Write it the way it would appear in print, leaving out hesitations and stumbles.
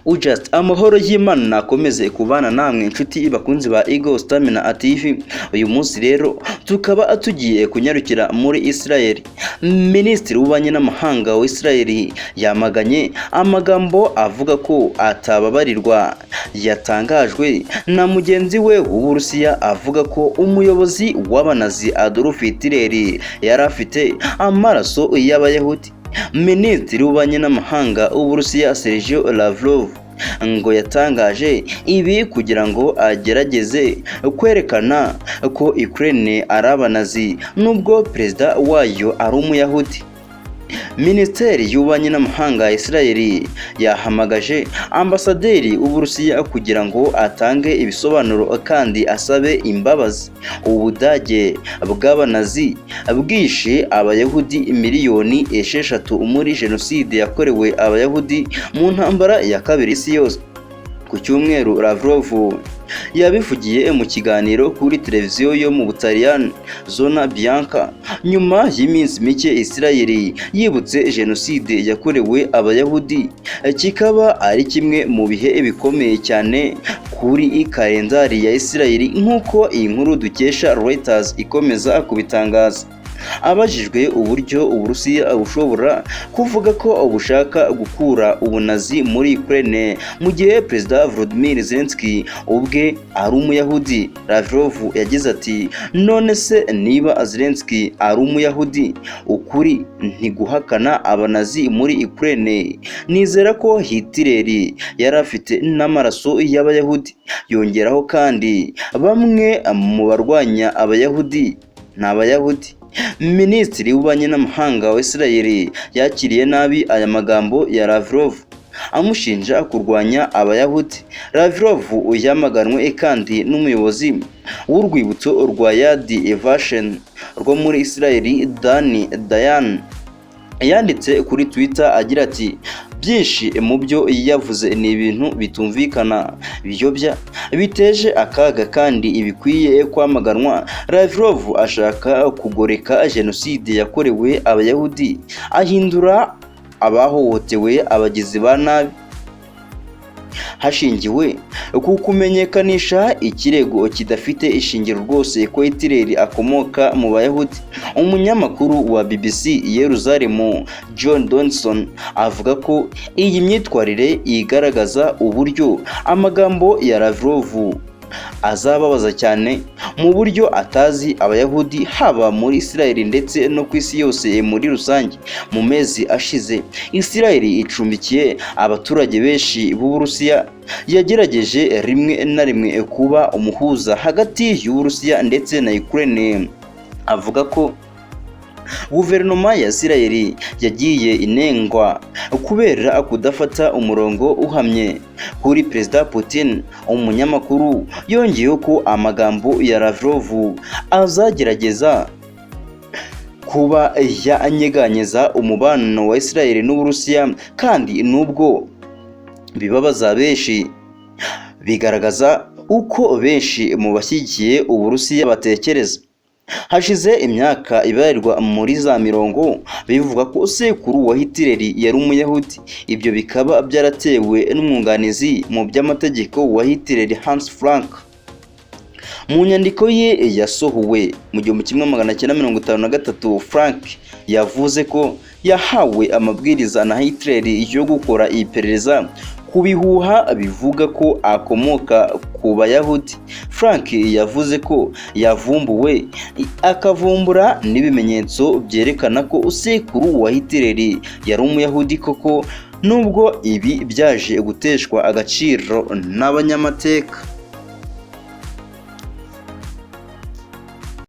Ujust amahoro y'Imana nakomeze kubana namwe inshuti bakunzi ba Ego Stamina TV. Uyu munsi rero tukaba tugiye kunyarukira muri Israel. Minisitiri w'ububanyi n'amahanga wa Israel yamaganye amagambo avuga ko atababarirwa yatangajwe na mugenzi we w'Uburusiya avuga ko umuyobozi w'abanazi Adolf Hitler yari afite amaraso y'Abayahudi. Minisitiri w'ububanyi n'amahanga w'Uburusiya Sergio Lavrov ngo yatangaje ibi kugira ngo agerageze kwerekana ko Ukraine ari abanazi nubwo perezida wayo ari umuyahudi. Minisiteri y'ububanyi n'amahanga ya Israel yahamagaje ambasaderi w'Uburusiya kugira ngo atange ibisobanuro kandi asabe imbabazi. Ubudage bw'abanazi bwishe abayahudi miliyoni 6 muri jenoside yakorewe abayahudi mu ntambara ya kabiri y'isi yose. Ku cyumweru Lavrov yabivugiye mu kiganiro kuri televiziyo yo mu Butaliyani Zona Bianca nyuma y'iminsi mike Israel yibutse jenoside yakorewe abayahudi, kikaba ari kimwe mu bihe bikomeye cyane kuri kalendari ya Israel nk'uko iyi nkuru dukesha Reuters ikomeza kubitangaza. Abajijwe uburyo Uburusiya bushobora kuvuga ko bushaka gukura ubunazi muri Ukraine mu gihe Perezida Volodymyr Zelensky ubwe ari umuyahudi, Lavrov yagize ati none se niba Zelensky ari umuyahudi ukuri ntiguhakana abanazi muri Ukraine? Nizera ko Hitler yari afite n'amaraso y'Abayahudi. Yongeraho kandi bamwe mu barwanya abayahudi n'abayahudi. Minisitiri w'ububanyi n'amahanga wa Israel yakiriye nabi aya magambo ya Lavrov amushinja kurwanya abayahudi. Lavrov yamaganwe kandi n'umuyobozi w'urwibutso rwa Yad Vashem rwo muri Israel Dani Dayan yanditse kuri Twitter agira ati byinshi mu byo yavuze ni ibintu bitumvikana, biyobya, biteje akaga kandi ibikwiye kwamaganwa. Lavrov ashaka kugoreka jenoside yakorewe abayahudi, ahindura abahohotewe abagizi ba nabi hashingiwe ku kumenyekanisha ikirego kidafite ishingiro rwose ko Hitler akomoka mu bayahudi. Umunyamakuru wa BBC Yerusalemu John Donson avuga ko iyi myitwarire igaragaza uburyo amagambo ya Lavrov azababaza cyane mu buryo atazi abayahudi haba muri Israel ndetse no ku isi yose muri rusange. Mu mezi ashize Israel icumbikiye abaturage benshi b'Uburusiya, yagerageje rimwe na rimwe kuba umuhuza hagati y'Uburusiya ndetse na Ukraine. Avuga ko guverinoma ya Israel yagiye inengwa kubera kudafata umurongo uhamye kuri Perezida Putin. Umunyamakuru yongeyeho ko amagambo ya Lavrov azagerageza kuba yanyeganyeza umubano wa Israel n'Uburusiya, kandi nubwo bibabaza benshi bigaragaza uko benshi mu bashyigikiye Uburusiya batekereza. Hashize imyaka ibarirwa muri za 40 bivuga ko sekuru wa Hitler yari umuyahudi. Ibyo bikaba byaratewe n'umwunganizi mu by'amategeko wa Hitler Hans Frank. Mu nyandiko ye yasohowe mu 1953, Frank yavuze ko yahawe amabwiriza na Hitler yo gukora iperereza ku bihuha bivuga ko akomoka ku bayahudi. Frank yavuze ko yavumbuwe akavumbura n'ibimenyetso byerekana ko sekuru wa Hitler yari umuyahudi koko, nubwo ibi byaje guteshwa agaciro n'abanyamateka.